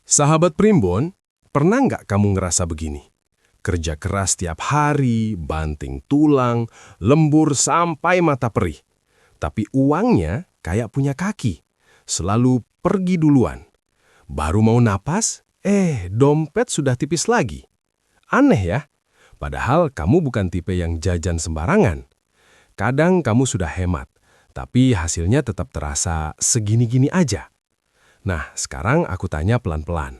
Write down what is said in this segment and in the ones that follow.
Sahabat Primbon, pernah nggak kamu ngerasa begini? Kerja keras tiap hari, banting tulang, lembur sampai mata perih. Tapi uangnya kayak punya kaki, selalu pergi duluan. Baru mau napas, dompet sudah tipis lagi. Aneh ya, padahal kamu bukan tipe yang jajan sembarangan. Kadang kamu sudah hemat, tapi hasilnya tetap terasa segini-gini aja. Nah, sekarang aku tanya pelan-pelan.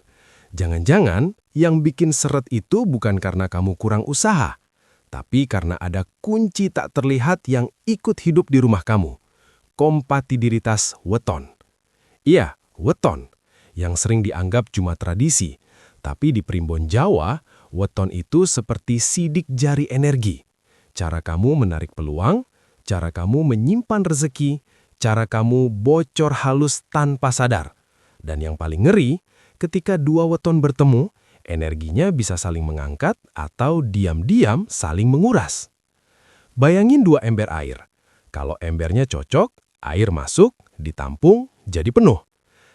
Jangan-jangan yang bikin seret itu bukan karena kamu kurang usaha, tapi karena ada kunci tak terlihat yang ikut hidup di rumah kamu. Kompatibilitas weton. Iya, weton, yang sering dianggap cuma tradisi. Tapi di Primbon Jawa, weton itu seperti sidik jari energi. Cara kamu menarik peluang, cara kamu menyimpan rezeki, cara kamu bocor halus tanpa sadar. Dan yang paling ngeri, ketika dua weton bertemu, energinya bisa saling mengangkat atau diam-diam saling menguras. Bayangin dua ember air. Kalau embernya cocok, air masuk, ditampung, jadi penuh.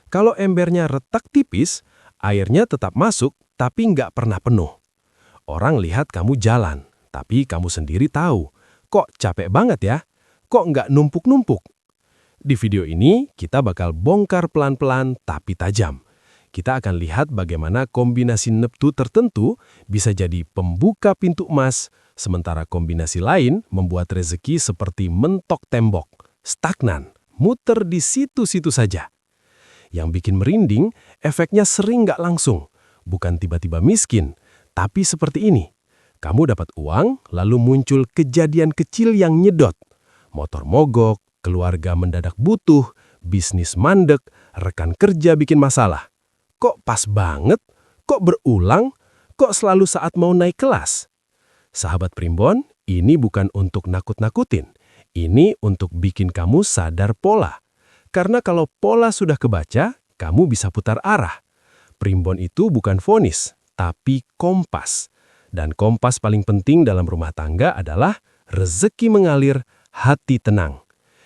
Kalau embernya retak tipis, airnya tetap masuk, tapi nggak pernah penuh. Orang lihat kamu jalan, tapi kamu sendiri tahu, kok capek banget ya? Kok nggak numpuk-numpuk? Di video ini, kita bakal bongkar pelan-pelan tapi tajam. Kita akan lihat bagaimana kombinasi neptu tertentu bisa jadi pembuka pintu emas, sementara kombinasi lain membuat rezeki seperti mentok tembok, stagnan, muter di situ-situ saja. Yang bikin merinding, efeknya sering nggak langsung. Bukan tiba-tiba miskin, tapi seperti ini. Kamu dapat uang, lalu muncul kejadian kecil yang nyedot. Motor mogok, keluarga mendadak butuh, bisnis mandek, rekan kerja bikin masalah. Kok pas banget? Kok berulang? Kok selalu saat mau naik kelas? Sahabat Primbon, ini bukan untuk nakut-nakutin. Ini untuk bikin kamu sadar pola. Karena kalau pola sudah kebaca, kamu bisa putar arah. Primbon itu bukan vonis, tapi kompas. Dan kompas paling penting dalam rumah tangga adalah rezeki mengalir, hati tenang.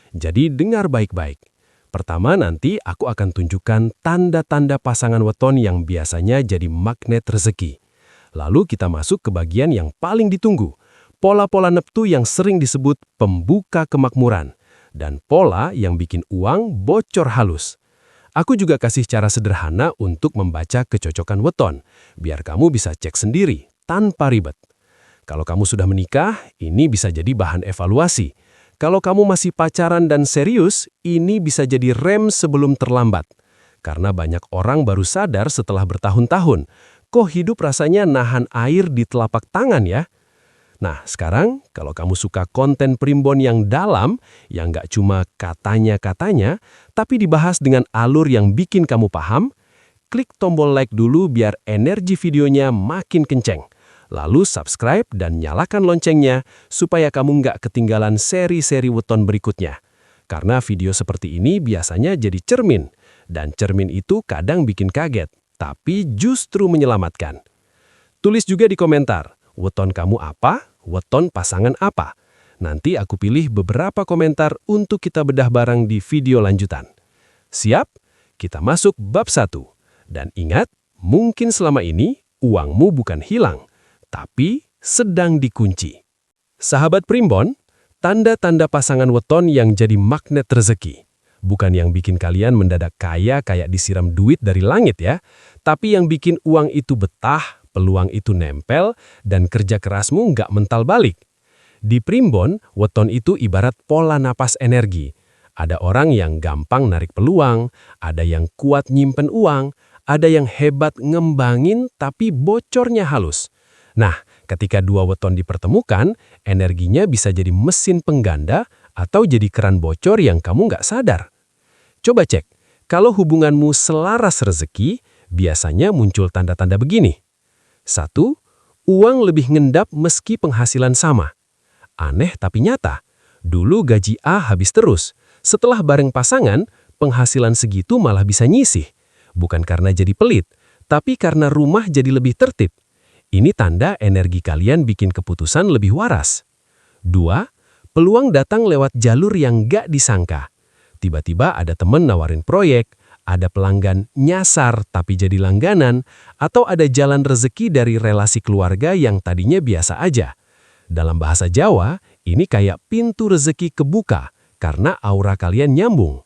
Jadi dengar baik-baik. Pertama nanti aku akan tunjukkan tanda-tanda pasangan weton yang biasanya jadi magnet rezeki. Lalu kita masuk ke bagian yang paling ditunggu. Pola-pola neptu yang sering disebut pembuka kemakmuran. Dan pola yang bikin uang bocor halus. Aku juga kasih cara sederhana untuk membaca kecocokan weton. Biar kamu bisa cek sendiri, tanpa ribet. Kalau kamu sudah menikah, ini bisa jadi bahan evaluasi. Kalau kamu masih pacaran dan serius, ini bisa jadi rem sebelum terlambat. Karena banyak orang baru sadar setelah bertahun-tahun, kok hidup rasanya nahan air di telapak tangan ya? Nah, sekarang kalau kamu suka konten Primbon yang dalam, yang nggak cuma katanya-katanya, tapi dibahas dengan alur yang bikin kamu paham, klik tombol like dulu biar energi videonya makin kenceng. Lalu subscribe dan nyalakan loncengnya supaya kamu nggak ketinggalan seri-seri weton berikutnya. Karena video seperti ini biasanya jadi cermin. Dan cermin itu kadang bikin kaget, tapi justru menyelamatkan. Tulis juga di komentar, weton kamu apa, weton pasangan apa. Nanti aku pilih beberapa komentar untuk kita bedah bareng di video lanjutan. Siap? Kita masuk bab 1. Dan ingat, mungkin selama ini uangmu bukan hilang, tapi sedang dikunci. Sahabat Primbon, tanda-tanda pasangan weton yang jadi magnet rezeki. Bukan yang bikin kalian mendadak kaya kayak disiram duit dari langit ya, tapi yang bikin uang itu betah, peluang itu nempel, dan kerja kerasmu nggak mental balik. Di Primbon, weton itu ibarat pola napas energi. Ada orang yang gampang narik peluang, ada yang kuat nyimpen uang, ada yang hebat ngembangin tapi bocornya halus. Nah, ketika dua weton dipertemukan, energinya bisa jadi mesin pengganda atau jadi keran bocor yang kamu nggak sadar. Coba cek, kalau hubunganmu selaras rezeki, biasanya muncul tanda-tanda begini. 1. Uang lebih ngendap meski penghasilan sama. Aneh tapi nyata. Dulu gaji A habis terus. Setelah bareng pasangan, penghasilan segitu malah bisa nyisih. Bukan karena jadi pelit, tapi karena rumah jadi lebih tertib. Ini tanda energi kalian bikin keputusan lebih waras. 2. Peluang datang lewat jalur yang gak disangka. Tiba-tiba ada temen nawarin proyek, ada pelanggan nyasar tapi jadi langganan, atau ada jalan rezeki dari relasi keluarga yang tadinya biasa aja. Dalam bahasa Jawa, ini kayak pintu rezeki kebuka karena aura kalian nyambung.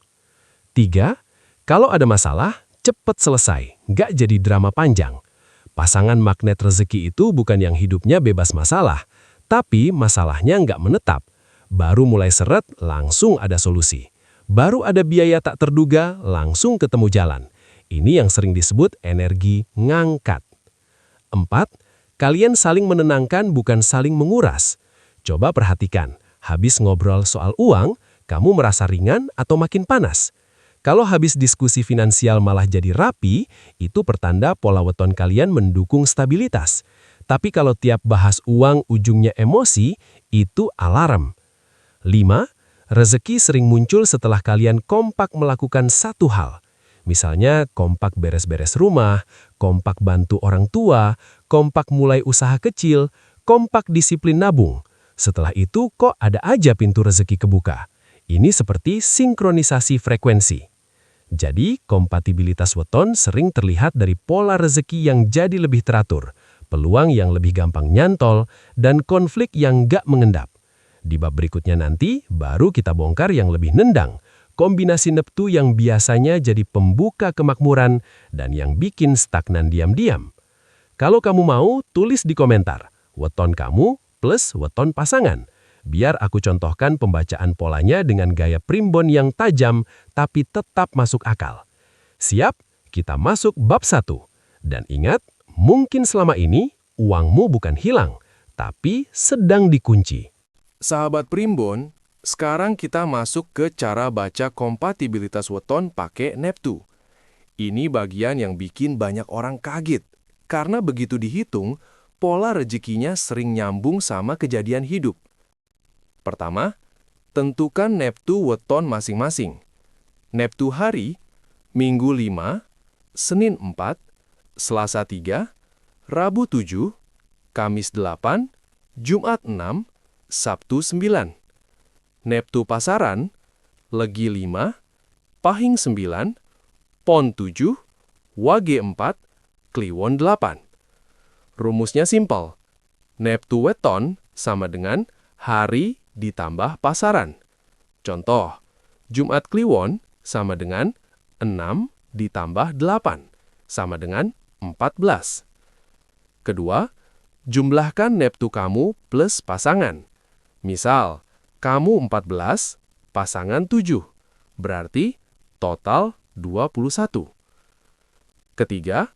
3. Kalau ada masalah, cepet selesai, nggak jadi drama panjang. Pasangan magnet rezeki itu bukan yang hidupnya bebas masalah, tapi masalahnya nggak menetap. Baru mulai seret, langsung ada solusi. Baru ada biaya tak terduga, langsung ketemu jalan. Ini yang sering disebut energi ngangkat. 4. Kalian saling menenangkan bukan saling menguras. Coba perhatikan, habis ngobrol soal uang, kamu merasa ringan atau makin panas? Kalau habis diskusi finansial malah jadi rapi, itu pertanda pola weton kalian mendukung stabilitas. Tapi kalau tiap bahas uang ujungnya emosi, itu alarm. 5. Rezeki sering muncul setelah kalian kompak melakukan satu hal. Misalnya kompak beres-beres rumah, kompak bantu orang tua, kompak mulai usaha kecil, kompak disiplin nabung. Setelah itu kok ada aja pintu rezeki kebuka. Ini seperti sinkronisasi frekuensi. Jadi, kompatibilitas weton sering terlihat dari pola rezeki yang jadi lebih teratur, peluang yang lebih gampang nyantol, dan konflik yang gak mengendap. Di bab berikutnya nanti, baru kita bongkar yang lebih nendang, kombinasi Neptu yang biasanya jadi pembuka kemakmuran dan yang bikin stagnan diam-diam. Kalau kamu mau, tulis di komentar, weton kamu plus weton pasangan. Biar aku contohkan pembacaan polanya dengan gaya primbon yang tajam tapi tetap masuk akal. Siap? Kita masuk bab 1. Dan ingat, mungkin selama ini uangmu bukan hilang, tapi sedang dikunci. Sahabat primbon, sekarang kita masuk ke cara baca kompatibilitas weton pakai Neptu. Ini bagian yang bikin banyak orang kaget, karena begitu dihitung, pola rezekinya sering nyambung sama kejadian hidup. Pertama, tentukan Neptu weton masing-masing. Neptu hari, Minggu 5, Senin 4, Selasa 3, Rabu 7, Kamis 8, Jumat 6, Sabtu 9. Neptu pasaran, Legi 5, Pahing 9, Pon 7, Wage 4, Kliwon 8. Rumusnya simpel. Neptu weton sama dengan hari ditambah pasaran. Contoh, Jumat Kliwon sama dengan 6 ditambah 8, sama dengan 14. Kedua, jumlahkan Neptu kamu plus pasangan. Misal, kamu 14, pasangan 7, berarti total 21. Ketiga,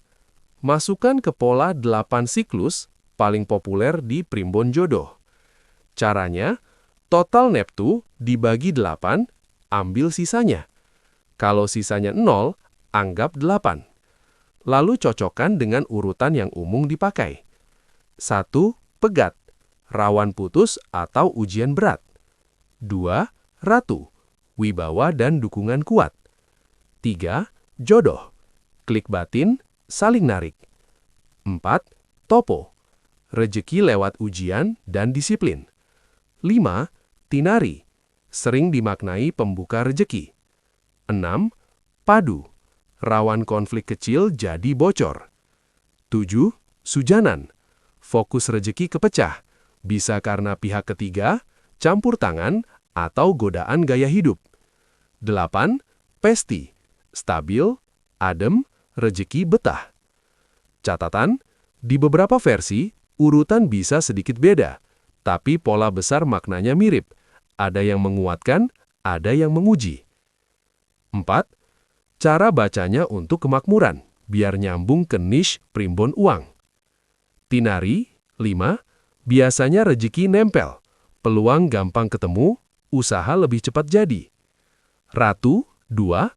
masukkan ke pola 8 siklus paling populer di primbon jodoh. Caranya, total Neptu dibagi 8, ambil sisanya. Kalau sisanya 0, anggap 8. Lalu cocokkan dengan urutan yang umum dipakai. 1. Pegat, rawan putus atau ujian berat. 2. Ratu, wibawa dan dukungan kuat. 3. Jodoh, klik batin, saling narik. 4. Topo, rejeki lewat ujian dan disiplin. 5. Tinari, sering dimaknai pembuka rejeki. 6. Padu, rawan konflik kecil jadi bocor. 7. Sujanan, fokus rejeki kepecah, bisa karena pihak ketiga, campur tangan, atau godaan gaya hidup. 8. Pesti, stabil, adem, rejeki betah. Catatan, di beberapa versi, urutan bisa sedikit beda, tapi pola besar maknanya mirip. Ada yang menguatkan, ada yang menguji. 4. Cara bacanya untuk kemakmuran, biar nyambung ke niche primbon uang. Tinari, 5. Biasanya rejeki nempel, peluang gampang ketemu, usaha lebih cepat jadi. Ratu, 2.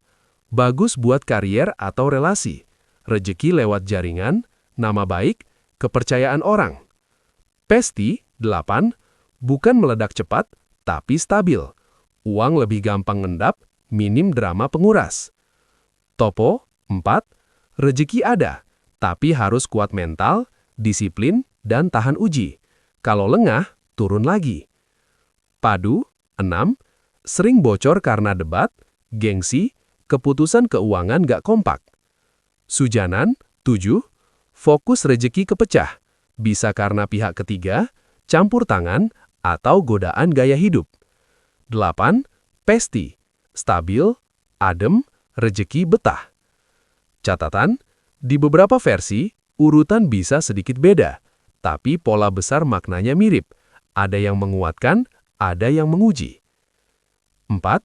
Bagus buat karier atau relasi, rejeki lewat jaringan, nama baik, kepercayaan orang. Pesti, 8. Bukan meledak cepat, tapi stabil. Uang lebih gampang ngendap, minim drama penguras. Topo, 4. Rejeki ada, tapi harus kuat mental, disiplin, dan tahan uji. Kalau lengah, turun lagi. Padu, 6. Sering bocor karena debat, gengsi, keputusan keuangan nggak kompak. Sujanan, 7. Fokus rejeki kepecah, bisa karena pihak ketiga, campur tangan, atau godaan gaya hidup. 8. Pesti, stabil, adem, rejeki betah. Catatan, di beberapa versi, urutan bisa sedikit beda, tapi pola besar maknanya mirip. Ada yang menguatkan, ada yang menguji. 4.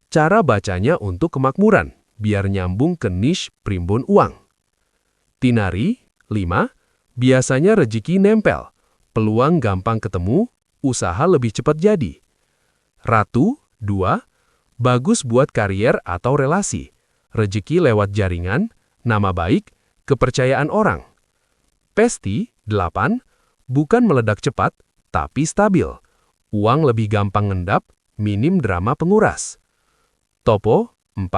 Cara bacanya untuk kemakmuran, biar nyambung ke niche primbon uang. Tinari, 5. Biasanya rejeki nempel, peluang gampang ketemu, usaha lebih cepat jadi. Ratu, 2. Bagus buat karier atau relasi, rejeki lewat jaringan, nama baik, kepercayaan orang. Pesti, 8. Bukan meledak cepat, tapi stabil. Uang lebih gampang ngendap, minim drama penguras. Topo, 4.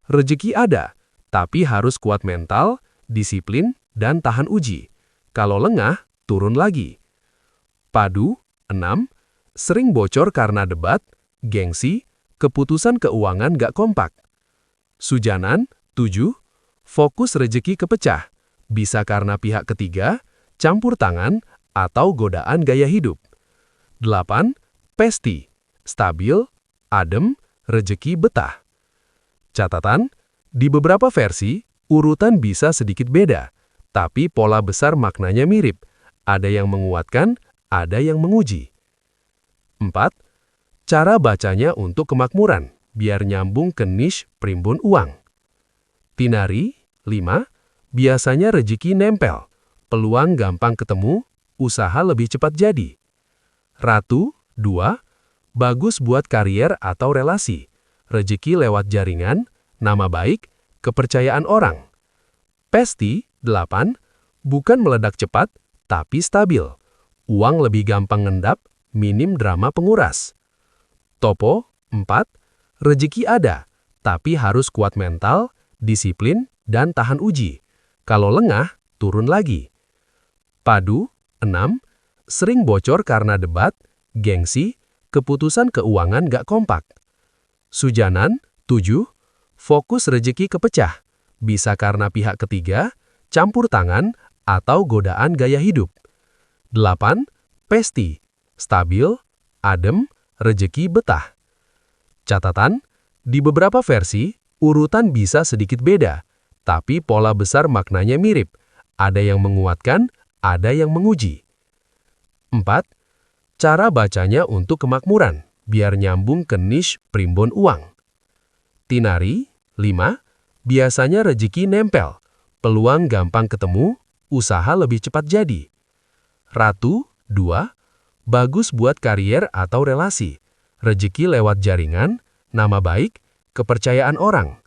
Rejeki ada, tapi harus kuat mental, disiplin, dan tahan uji. Kalau lengah, turun lagi. Padu, 6. Sering bocor karena debat, gengsi, keputusan keuangan gak kompak. Sujanan, 7. Fokus rejeki kepecah, bisa karena pihak ketiga, campur tangan, atau godaan gaya hidup. 8. Pesti, stabil, adem, rejeki betah. Catatan, di beberapa versi, urutan bisa sedikit beda, tapi pola besar maknanya mirip. Ada yang menguatkan, ada yang menguji. 4. Cara bacanya untuk kemakmuran, biar nyambung ke niche primbon uang. Tinari, 5. Biasanya rejeki nempel, peluang gampang ketemu, usaha lebih cepat jadi. Ratu, 2. Bagus buat karier atau relasi, rejeki lewat jaringan, nama baik, kepercayaan orang. Pesti, 8. Bukan meledak cepat, tapi stabil. Uang lebih gampang ngendap, minim drama penguras. Topo, 4. Rejeki ada, tapi harus kuat mental, disiplin, dan tahan uji. Kalau lengah, turun lagi. Padu, 6. Sering bocor karena debat, gengsi, keputusan keuangan gak kompak. Sujanan, 7. Fokus rejeki kepecah, bisa karena pihak ketiga, campur tangan, atau godaan gaya hidup. 8. Pesti, stabil, adem, rejeki betah. Catatan, di beberapa versi, urutan bisa sedikit beda, tapi pola besar maknanya mirip. Ada yang menguatkan, ada yang menguji. 4. Cara bacanya untuk kemakmuran, biar nyambung ke niche primbon uang. Tinari, 5. Biasanya rejeki nempel, peluang gampang ketemu, usaha lebih cepat jadi. Ratu, 2. Bagus buat karier atau relasi, rejeki lewat jaringan, nama baik, kepercayaan orang.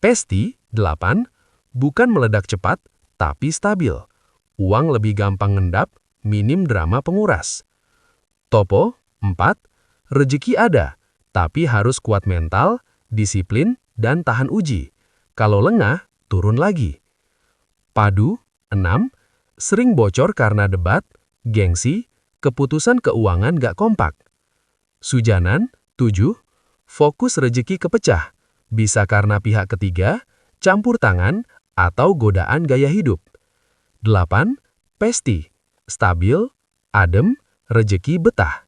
Pesti, 8. Bukan meledak cepat, tapi stabil. Uang lebih gampang ngendap, minim drama penguras. Topo, 4. Rejeki ada, tapi harus kuat mental, disiplin, dan tahan uji. Kalau lengah, turun lagi. Padu, 6. Sering bocor karena debat, gengsi, keputusan keuangan gak kompak. Sujanan, 7. Fokus rejeki kepecah, bisa karena pihak ketiga, campur tangan, atau godaan gaya hidup. 8. Pesti, stabil, adem, rejeki betah.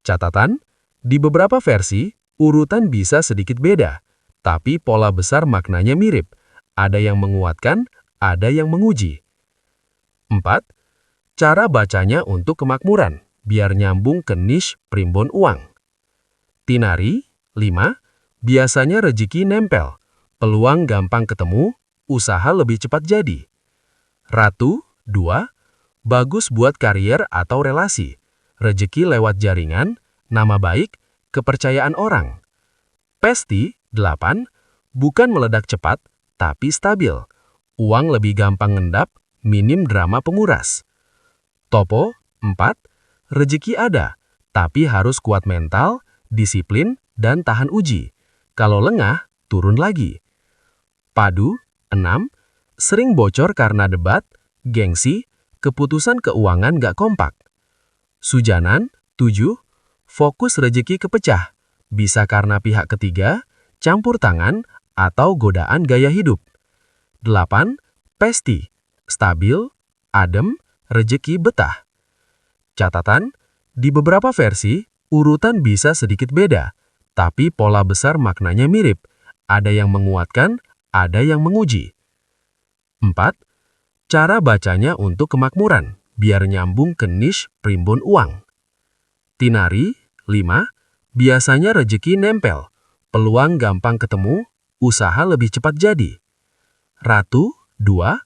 Catatan, di beberapa versi, urutan bisa sedikit beda, tapi pola besar maknanya mirip. Ada yang menguatkan, ada yang menguji. 4. Cara bacanya untuk kemakmuran, biar nyambung ke niche primbon uang. Tinari, 5. Biasanya rejeki nempel, peluang gampang ketemu, usaha lebih cepat jadi. Ratu, 2. Bagus buat karier atau relasi, rejeki lewat jaringan, nama baik, kepercayaan orang. Pesti, 8. Bukan meledak cepat, tapi stabil. Uang lebih gampang ngendap, minim drama penguras. Topo, 4. Rejeki ada, tapi harus kuat mental, disiplin, dan tahan uji. Kalau lengah, turun lagi. Padu, 6. Sering bocor karena debat, gengsi, keputusan keuangan gak kompak. Sujanan, 7. Fokus rejeki kepecah, bisa karena pihak ketiga, campur tangan, atau godaan gaya hidup. 8. Pesti, stabil, adem, rejeki betah. Catatan, di beberapa versi, urutan bisa sedikit beda, tapi pola besar maknanya mirip. Ada yang menguatkan, ada yang menguji. 4. Cara bacanya untuk kemakmuran, biar nyambung ke niche primbon uang. Tinari, 5. Biasanya rejeki nempel, peluang gampang ketemu, usaha lebih cepat jadi. Ratu, 2.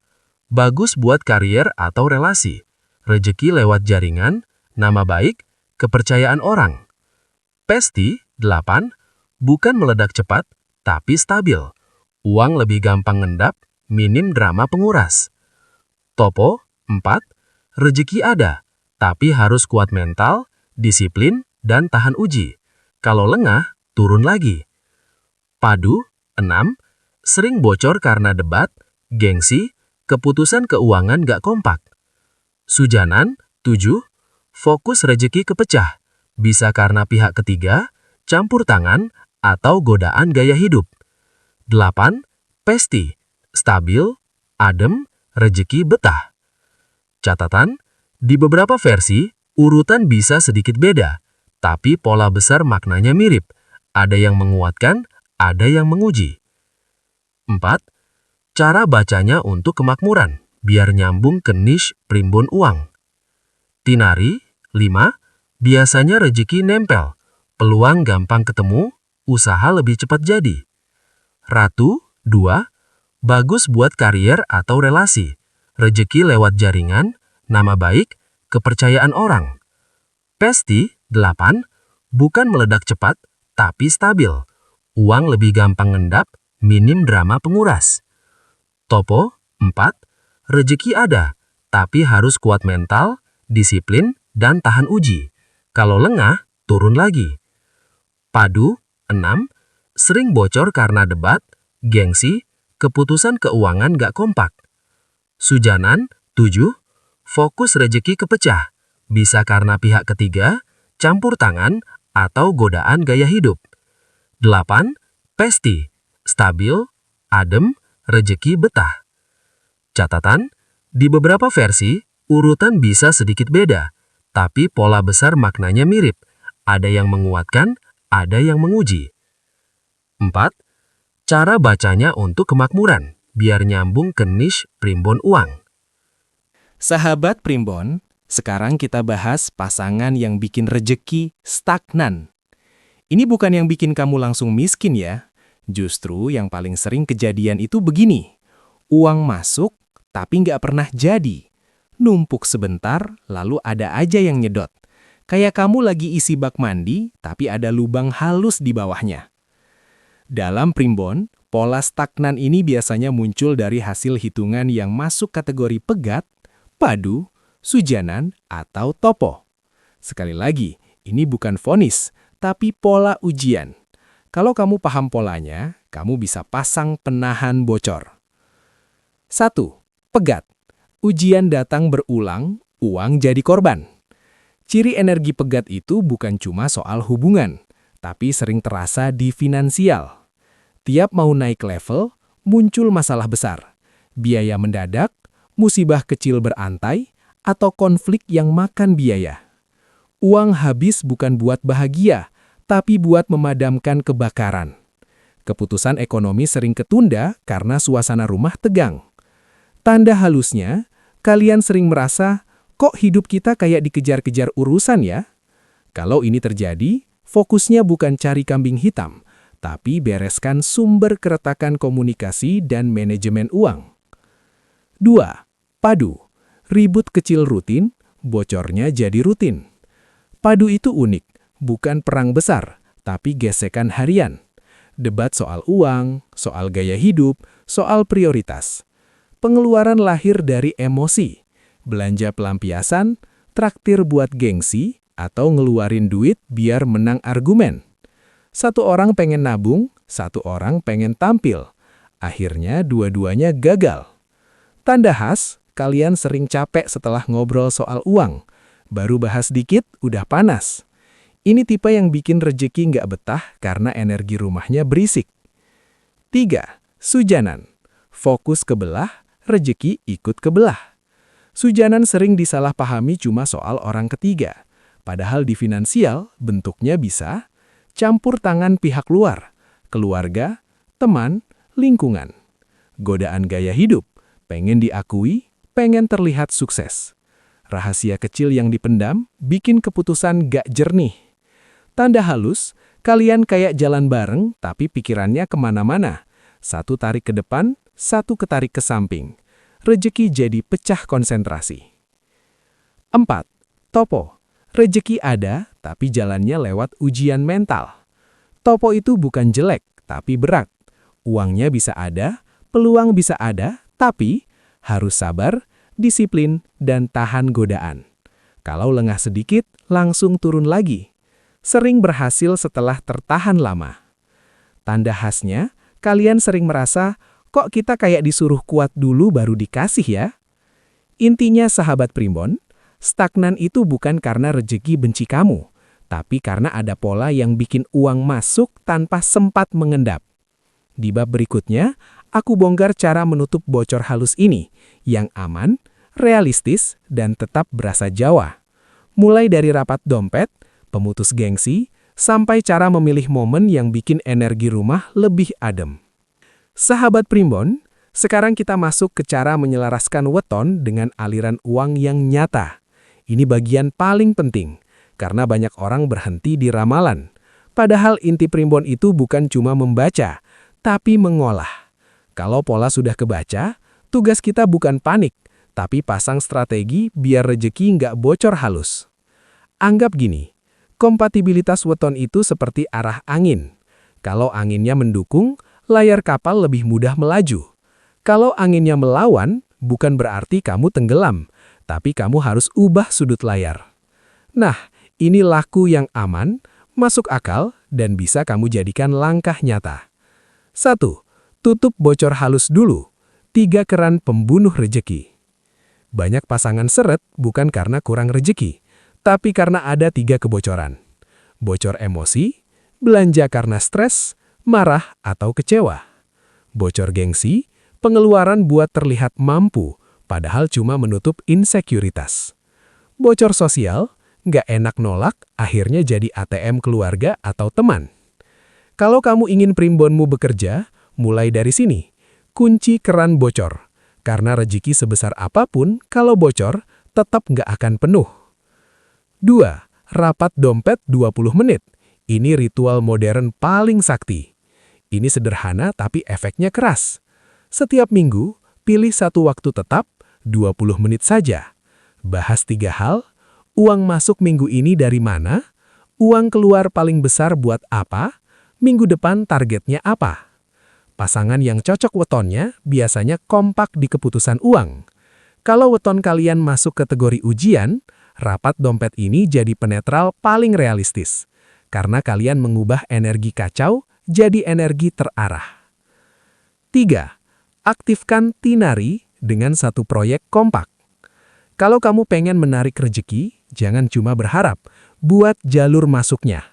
Bagus buat karier atau relasi, rejeki lewat jaringan, nama baik, kepercayaan orang. Pesti, 8. Bukan meledak cepat, tapi stabil. Uang lebih gampang ngendap, minim drama penguras. Topo, 4. Rejeki ada, tapi harus kuat mental, disiplin, dan tahan uji. Kalau lengah, turun lagi. Padu, 6. Sering bocor karena debat, gengsi, keputusan keuangan gak kompak. Sujanan, 7. Fokus rejeki kepecah, bisa karena pihak ketiga, campur tangan, atau godaan gaya hidup. 8. Pesti, stabil, adem, rejeki betah. Catatan, di beberapa versi, urutan bisa sedikit beda, tapi pola besar maknanya mirip. Ada yang menguatkan, ada yang menguji. 4. Cara bacanya untuk kemakmuran, biar nyambung ke niche primbon uang. Tinari, 5. Biasanya rejeki nempel, peluang gampang ketemu, usaha lebih cepat jadi. Ratu, 2. Bagus buat karier atau relasi, rejeki lewat jaringan, nama baik, kepercayaan orang. Pesti, 8. Bukan meledak cepat, tapi stabil. Uang lebih gampang ngendap, minim drama penguras. Topo, 4. Rejeki ada, tapi harus kuat mental, disiplin, dan tahan uji. Kalau lengah, turun lagi. Padu, 6. Sering bocor karena debat, gengsi, keputusan keuangan gak kompak. Sujanan, 7. Fokus rejeki kepecah, bisa karena pihak ketiga, campur tangan, atau godaan gaya hidup. 8. Pesti, stabil, adem, rejeki betah. Catatan, di beberapa versi, urutan bisa sedikit beda, tapi pola besar maknanya mirip. Ada yang menguatkan, ada yang menguji. 4. Cara bacanya untuk kemakmuran, biar nyambung ke niche primbon uang. Sahabat primbon, sekarang kita bahas pasangan yang bikin rejeki stagnan. Ini bukan yang bikin kamu langsung miskin ya. Justru yang paling sering kejadian itu begini. Uang masuk, tapi nggak pernah jadi. Numpuk sebentar, lalu ada aja yang nyedot. Kayak kamu lagi isi bak mandi, tapi ada lubang halus di bawahnya. Dalam primbon, pola stagnan ini biasanya muncul dari hasil hitungan yang masuk kategori pegat, padu, sujanan, atau topo. Sekali lagi, ini bukan vonis, tapi pola ujian. Kalau kamu paham polanya, kamu bisa pasang penahan bocor. 1. Pegat. Ujian datang berulang, uang jadi korban. Ciri energi pegat itu bukan cuma soal hubungan, tapi sering terasa di finansial. Tiap mau naik level, muncul masalah besar. Biaya mendadak, musibah kecil berantai, atau konflik yang makan biaya. Uang habis bukan buat bahagia, tapi buat memadamkan kebakaran. Keputusan ekonomi sering ketunda karena suasana rumah tegang. Tanda halusnya, kalian sering merasa, kok hidup kita kayak dikejar-kejar urusan ya? Kalau ini terjadi, fokusnya bukan cari kambing hitam, tapi bereskan sumber keretakan komunikasi dan manajemen uang. 2. Padu. Ribut kecil rutin, bocornya jadi rutin. Padu itu unik, bukan perang besar, tapi gesekan harian. Debat soal uang, soal gaya hidup, soal prioritas. Pengeluaran lahir dari emosi, belanja pelampiasan, traktir buat gengsi, atau ngeluarin duit biar menang argumen. Satu orang pengen nabung, satu orang pengen tampil. Akhirnya dua-duanya gagal. Tanda khas, kalian sering capek setelah ngobrol soal uang. Baru bahas dikit, udah panas. Ini tipe yang bikin rejeki nggak betah karena energi rumahnya berisik. 3. Sujanan. Fokus kebelah, rejeki ikut kebelah. Sujanan sering disalahpahami cuma soal orang ketiga. Padahal di finansial, bentuknya bisa campur tangan pihak luar, keluarga, teman, lingkungan. Godaan gaya hidup, pengen diakui, pengen terlihat sukses. Rahasia kecil yang dipendam, bikin keputusan gak jernih. Tanda halus, kalian kayak jalan bareng tapi pikirannya kemana-mana. Satu tarik ke depan, satu ketarik ke samping. Rejeki jadi pecah konsentrasi. 4. Topo. Rejeki ada, tapi jalannya lewat ujian mental. Topo itu bukan jelek, tapi berat. Uangnya bisa ada, peluang bisa ada, tapi harus sabar, disiplin, dan tahan godaan. Kalau lengah sedikit, langsung turun lagi. Sering berhasil setelah tertahan lama. Tanda khasnya, kalian sering merasa, kok kita kayak disuruh kuat dulu baru dikasih ya? Intinya sahabat Primbon, stagnan itu bukan karena rejeki benci kamu, tapi karena ada pola yang bikin uang masuk tanpa sempat mengendap. Di bab berikutnya, aku bongkar cara menutup bocor halus ini, yang aman, realistis, dan tetap berasa Jawa. Mulai dari rapat dompet, pemutus gengsi, sampai cara memilih momen yang bikin energi rumah lebih adem. Sahabat Primbon, sekarang kita masuk ke cara menyelaraskan weton dengan aliran uang yang nyata. Ini bagian paling penting, karena banyak orang berhenti di ramalan. Padahal inti Primbon itu bukan cuma membaca, tapi mengolah. Kalau pola sudah kebaca, tugas kita bukan panik, tapi pasang strategi biar rejeki nggak bocor halus. Anggap gini, kompatibilitas weton itu seperti arah angin. Kalau anginnya mendukung, layar kapal lebih mudah melaju. Kalau anginnya melawan, bukan berarti kamu tenggelam, tapi kamu harus ubah sudut layar. Nah, ini laku yang aman, masuk akal, dan bisa kamu jadikan langkah nyata. 1. Tutup bocor halus dulu. 3 keran pembunuh rejeki. Banyak pasangan seret bukan karena kurang rejeki, tapi karena ada 3 kebocoran. Bocor emosi, belanja karena stres, marah atau kecewa. Bocor gengsi, pengeluaran buat terlihat mampu, padahal cuma menutup insekuritas. Bocor sosial, nggak enak nolak, akhirnya jadi ATM keluarga atau teman. Kalau kamu ingin primbonmu bekerja, mulai dari sini. Kunci keran bocor. Karena rezeki sebesar apapun, kalau bocor, tetap nggak akan penuh. 2. Rapat dompet 20 menit. Ini ritual modern paling sakti. Ini sederhana tapi efeknya keras. Setiap minggu, pilih satu waktu tetap, 20 menit saja. Bahas 3 hal, uang masuk minggu ini dari mana, uang keluar paling besar buat apa, minggu depan targetnya apa. Pasangan yang cocok wetonnya biasanya kompak di keputusan uang. Kalau weton kalian masuk kategori ujian, rapat dompet ini jadi penetral paling realistis. Karena kalian mengubah energi kacau jadi energi terarah. 3. Aktifkan Tinari dengan satu proyek kompak. Kalau kamu pengen menarik rezeki, jangan cuma berharap, buat jalur masuknya.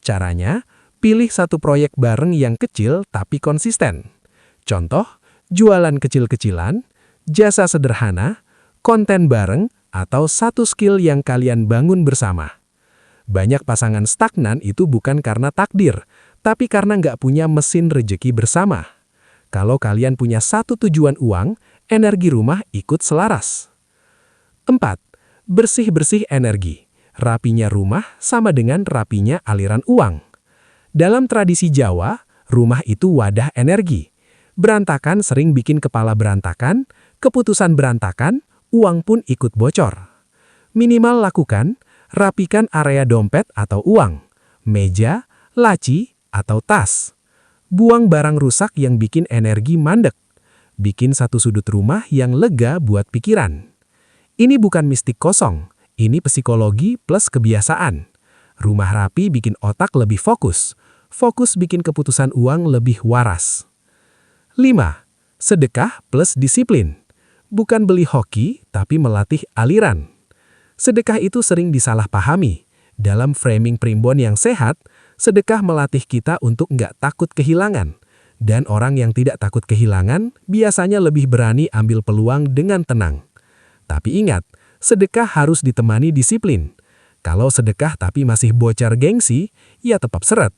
Caranya, pilih satu proyek bareng yang kecil tapi konsisten. Contoh, jualan kecil-kecilan, jasa sederhana, konten bareng, atau satu skill yang kalian bangun bersama. Banyak pasangan stagnan itu bukan karena takdir, tapi karena nggak punya mesin rejeki bersama. Kalau kalian punya satu tujuan uang, energi rumah ikut selaras. 4. Bersih-bersih energi. Rapinya rumah sama dengan rapinya aliran uang. Dalam tradisi Jawa, rumah itu wadah energi. Berantakan sering bikin kepala berantakan, keputusan berantakan, uang pun ikut bocor. Minimal lakukan, rapikan area dompet atau uang, meja, laci, atau tas. Buang barang rusak yang bikin energi mandek. Bikin satu sudut rumah yang lega buat pikiran. Ini bukan mistik kosong, ini psikologi plus kebiasaan. Rumah rapi bikin otak lebih fokus. Fokus bikin keputusan uang lebih waras. 5. Sedekah plus disiplin. Bukan beli hoki, tapi melatih aliran. Sedekah itu sering disalahpahami. Dalam framing primbon yang sehat, sedekah melatih kita untuk nggak takut kehilangan, Dan orang yang tidak takut kehilangan biasanya lebih berani ambil peluang dengan tenang. Tapi ingat, sedekah harus ditemani disiplin. Kalau sedekah tapi masih bocor gengsi, ya tetap seret.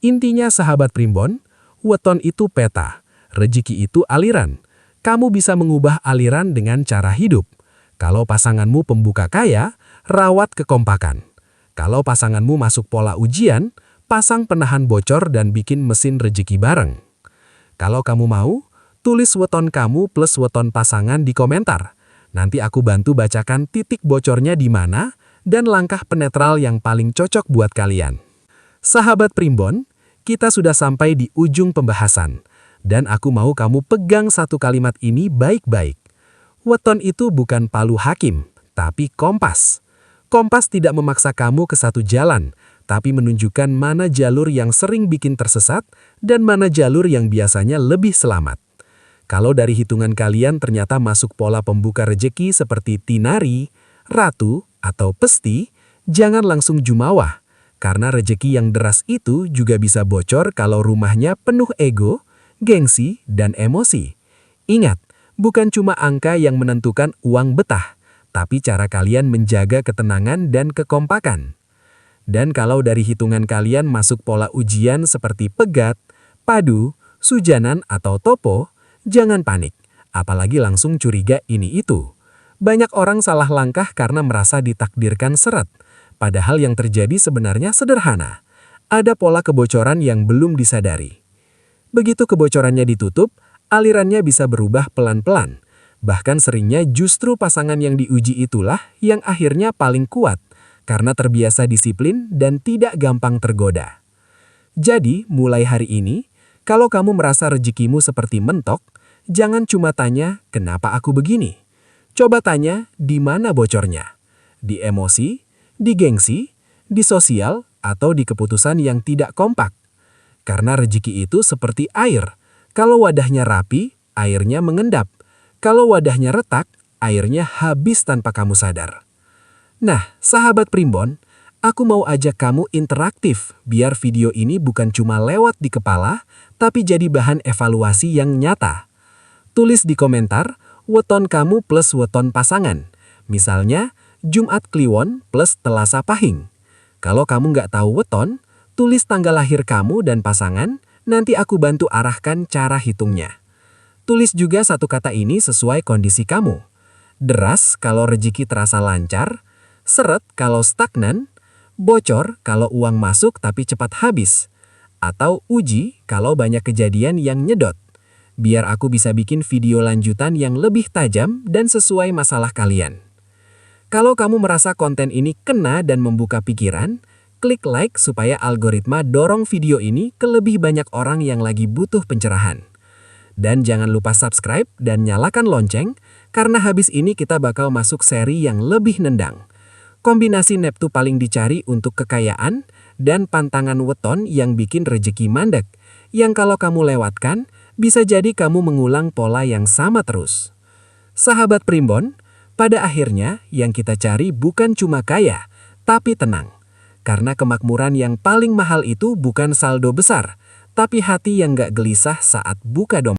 Intinya sahabat Primbon, weton itu peta, rejeki itu aliran. Kamu bisa mengubah aliran dengan cara hidup. Kalau pasanganmu pembuka kaya, rawat kekompakan. Kalau pasanganmu masuk pola ujian, pasang penahan bocor dan bikin mesin rejeki bareng. Kalau kamu mau, tulis weton kamu plus weton pasangan di komentar. Nanti aku bantu bacakan titik bocornya di mana dan langkah penetral yang paling cocok buat kalian. Sahabat Primbon, kita sudah sampai di ujung pembahasan. Dan aku mau kamu pegang satu kalimat ini baik-baik. Weton itu bukan palu hakim, tapi kompas. Kompas tidak memaksa kamu ke satu jalan, tapi menunjukkan mana jalur yang sering bikin tersesat dan mana jalur yang biasanya lebih selamat. Kalau dari hitungan kalian ternyata masuk pola pembuka rejeki seperti tinari, ratu, atau pesti, jangan langsung jumawah. Karena rejeki yang deras itu juga bisa bocor kalau rumahnya penuh ego, gengsi, dan emosi. Ingat, bukan cuma angka yang menentukan uang betah, tapi cara kalian menjaga ketenangan dan kekompakan. Dan kalau dari hitungan kalian masuk pola ujian seperti pegat, padu, sujanan, atau topo, jangan panik, apalagi langsung curiga ini itu. Banyak orang salah langkah karena merasa ditakdirkan seret, padahal yang terjadi sebenarnya sederhana. Ada pola kebocoran yang belum disadari. Begitu kebocorannya ditutup, alirannya bisa berubah pelan-pelan. Bahkan seringnya justru pasangan yang diuji itulah yang akhirnya paling kuat, karena terbiasa disiplin dan tidak gampang tergoda. Jadi, mulai hari ini, kalau kamu merasa rezekimu seperti mentok, jangan cuma tanya, kenapa aku begini? Coba tanya, di mana bocornya? Di emosi, di gengsi, di sosial, atau di keputusan yang tidak kompak? Karena rezeki itu seperti air. Kalau wadahnya rapi, airnya mengendap. Kalau wadahnya retak, airnya habis tanpa kamu sadar. Nah, sahabat Primbon, aku mau ajak kamu interaktif biar video ini bukan cuma lewat di kepala, tapi jadi bahan evaluasi yang nyata. Tulis di komentar, weton kamu plus weton pasangan. Misalnya, Jumat Kliwon plus Telasa Pahing. Kalau kamu nggak tahu weton, tulis tanggal lahir kamu dan pasangan, nanti aku bantu arahkan cara hitungnya. Tulis juga satu kata ini sesuai kondisi kamu. Deras kalau rezeki terasa lancar, seret kalau stagnan, bocor kalau uang masuk tapi cepat habis, atau uji kalau banyak kejadian yang nyedot. Biar aku bisa bikin video lanjutan yang lebih tajam dan sesuai masalah kalian. Kalau kamu merasa konten ini kena dan membuka pikiran, klik like supaya algoritma dorong video ini ke lebih banyak orang yang lagi butuh pencerahan. Dan jangan lupa subscribe dan nyalakan lonceng, karena habis ini kita bakal masuk seri yang lebih nendang. Kombinasi Neptu paling dicari untuk kekayaan dan pantangan weton yang bikin rejeki mandek, yang kalau kamu lewatkan, bisa jadi kamu mengulang pola yang sama terus. Sahabat Primbon, pada akhirnya yang kita cari bukan cuma kaya, tapi tenang. Karena kemakmuran yang paling mahal itu bukan saldo besar, tapi hati yang gak gelisah saat buka dompet.